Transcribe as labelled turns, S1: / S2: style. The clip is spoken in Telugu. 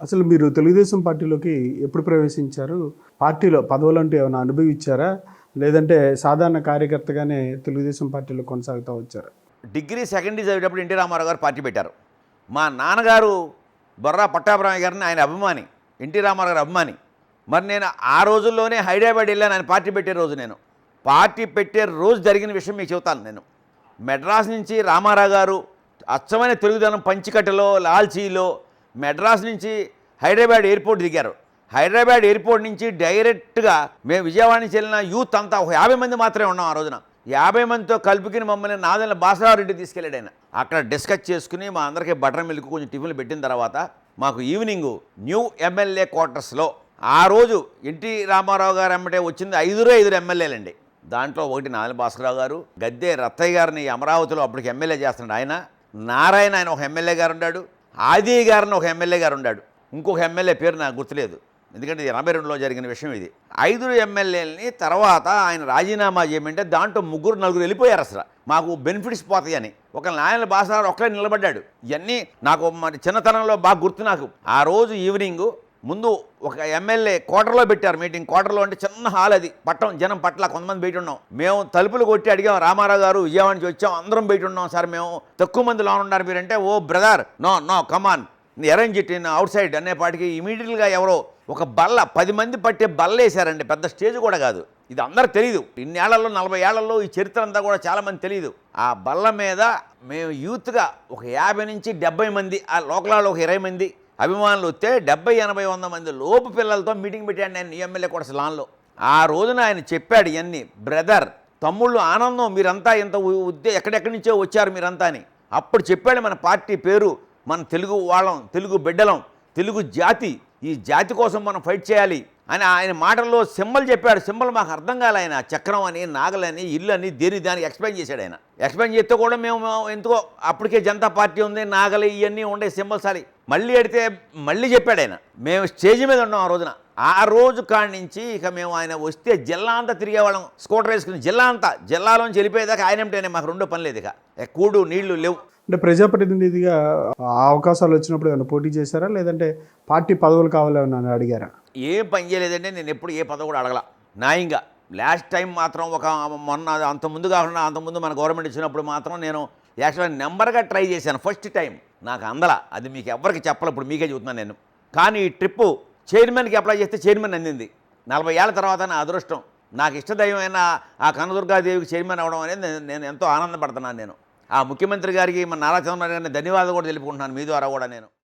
S1: అసలు మీరు తెలుగుదేశం పార్టీలోకి ఎప్పుడు ప్రవేశించారు? పార్టీలో పదవులంటూ ఏమైనా అనుభవించారా? లేదంటే సాధారణ కార్యకర్తగానే తెలుగుదేశం పార్టీలో కొనసాగుతూ వచ్చారా?
S2: డిగ్రీ సెకండ్ ఇయర్ చదివేటప్పుడు ఎన్టీ రామారావు గారు పార్టీ పెట్టారు. మా నాన్నగారు బొర్రా పట్టాభిరామయ్య గారిని ఆయన అభిమాని, ఎన్టీ రామారావు గారి అభిమాని. మరి నేను ఆ రోజుల్లోనే హైదరాబాద్ వెళ్ళాను ఆయన పార్టీ పెట్టే రోజు. నేను పార్టీ పెట్టే రోజు జరిగిన విషయం మీకు చెబుతాను. నేను మెడ్రాస్ నుంచి రామారావు గారు అచ్చమైన తెలుగుదనం పంచికట్టలో లాల్చీలో మెడ్రాస్ నుంచి హైదరాబాద్ ఎయిర్పోర్ట్ దిగారు. హైదరాబాద్ ఎయిర్పోర్ట్ నుంచి డైరెక్ట్గా మేము విజయవాడ నుంచి వెళ్ళిన యూత్ అంతా ఒక 50 మంది మాత్రమే ఉన్నాం ఆ రోజున. 50 మందితో కలుపుకుని మమ్మల్ని నాదెండ్ల భాస్కరరావు తీసుకెళ్ళాడు ఆయన. అక్కడ డిస్కస్ చేసుకుని మా అందరికీ బటర్ మిల్క్ కొంచెం టిఫిన్లు పెట్టిన తర్వాత మాకు ఈవినింగు న్యూ ఎమ్మెల్యే క్వార్టర్స్లో ఆ రోజు ఎన్టీ రామారావు గారు ఎమ్మటే వచ్చింది 5 ఎమ్మెల్యేలండి. దాంట్లో ఒకటి నాదెండ్ల భాస్కరరావు గారు, గద్దె రత్తయ్య గారిని అమరావతిలో అప్పటికి ఎమ్మెల్యే చేస్తున్నాడు ఆయన, నారాయణ ఆయన ఒక ఎమ్మెల్యే గారు ఉన్నాడు, ఆది గారిని ఒక ఎమ్మెల్యే గారు ఉన్నాడు, ఇంకొక ఎమ్మెల్యే పేరు నాకు గుర్తులేదు ఎందుకంటే 82లో జరిగిన విషయం ఇది. 5 ఎమ్మెల్యేలని తర్వాత ఆయన రాజీనామా చేయమంటే దాంట్లో 3-4 వెళ్ళిపోయారు. అసలు మాకు బెనిఫిట్స్ పోతాయని ఒక నాయన భాస్కరరావు ఒక్కడే నిలబడ్డాడు. ఇవన్నీ నాకు మరి చిన్నతనంలో బాగా గుర్తు. నాకు ఆ రోజు ఈవినింగు ముందు ఒక ఎమ్మెల్యే క్వార్టర్లో పెట్టారు మీటింగ్. క్వార్టర్లో అంటే చిన్న హాల్, అది పట్టం జనం పట్ల కొంతమంది బయట ఉన్నాం. మేము తలుపులు కొట్టి అడిగాం, రామారావు గారు విజయవాడ నుంచి వచ్చాం, అందరం బయట ఉన్నాం సార్, మేము తక్కువ మంది లోన్ ఉన్నారు మీరంటే, oh brother no come on arrange it in outside అనేపాటికి ఇమీడియట్గా ఎవరో ఒక బల్ల 10 మంది పట్టే బల్ల వేశారండి. పెద్ద స్టేజ్ కూడా కాదు. ఇది అందరూ తెలియదు. ఇన్నేళ్లలో 40 ఏళ్లలో ఈ చరిత్ర అంతా కూడా చాలామంది తెలియదు. ఆ బల్ల మీద మేము యూత్గా ఒక 50 నుంచి 70 మంది, ఆ లోకలాలో ఒక 20 మంది అభిమానులు వస్తే 70-80-100 మంది లోపు పిల్లలతో మీటింగ్ పెట్టాడు నేను ఎమ్మెల్యే కూడా లాన్లో. ఆ రోజున ఆయన చెప్పాడు ఇవన్నీ, బ్రదర్ తమ్ముళ్ళు ఆనందం మీరంతా ఇంత ఎక్కడెక్కడి నుంచో వచ్చారు మీరంతా అని. అప్పుడు చెప్పాడు మన పార్టీ పేరు, మన తెలుగు వాళ్ళం, తెలుగు బిడ్డలం, తెలుగు జాతి, ఈ జాతి కోసం మనం ఫైట్ చేయాలి అని ఆయన మాటల్లో సింబల్ చెప్పాడు. సింబల్ మాకు అర్థం కాలే. ఆయన చక్రం అని, నాగలని, ఇల్లు అని దానికి ఎక్స్ప్లెయిన్ చేశాడు ఆయన. ఎక్స్ప్లెయిన్ చేస్తే కూడా మేము ఎందుకో అప్పటికే జనతా పార్టీ ఉంది, నాగలి ఇవన్నీ ఉండే సింబల్స్ అని మళ్ళీ అడిగితే మళ్ళీ చెప్పాడు ఆయన. మేము స్టేజ్ మీద ఉన్నాం ఆ రోజున. ఆ రోజు కాడి నుంచి ఇక మేము ఆయన వస్తే జిల్లా అంతా తిరిగేవాళ్ళం, స్కూటర్ వేసుకుని జిల్లాలోంచి వెళ్ళిపోయేదాకా ఆయన ఏమిటనే మాకు రెండో పని లేదు. ఇక కూడు నీళ్లు లేవు.
S1: అంటే ప్రజాప్రతినిధిగా అవకాశాలు వచ్చినప్పుడు ఏమైనా పోటీ చేశారా? లేదంటే పార్టీ పదవులు కావాలని అడిగారా?
S2: ఏం పని చేయలేదంటే నేను ఎప్పుడు ఏ పదవి కూడా అడగల. న్యాయంగా లాస్ట్ టైం మాత్రం ఒక మొన్న అంతకుముందు కాకుండా అంతకుముందు మన గవర్నమెంట్ ఇచ్చినప్పుడు మాత్రం నేను యాక్చువల్గా నెంబర్గా ట్రై చేశాను. ఫస్ట్ టైం నాకు అందల, అది మీకు ఎవరికి చెప్పాలి, ఇప్పుడు మీకే చెబుతున్నాను నేను. కానీ ఈ ట్రిప్పు చైర్మన్కి అప్లై చేస్తే చైర్మన్ అందింది. 40 ఏళ్ల తర్వాత నా అదృష్టం, నాకు ఇష్టదైవమైన ఆ కనదుర్గాదేవికి చైర్మన్ అవ్వడం అనేది నేను ఎంతో ఆనందపడుతున్నాను. నేను ఆ ముఖ్యమంత్రి గారికి, మన నారా చంద్రబాబు గారిని ధన్యవాదాలు కూడా తెలుపుకుంటున్నాను మీ ద్వారా కూడా నేను.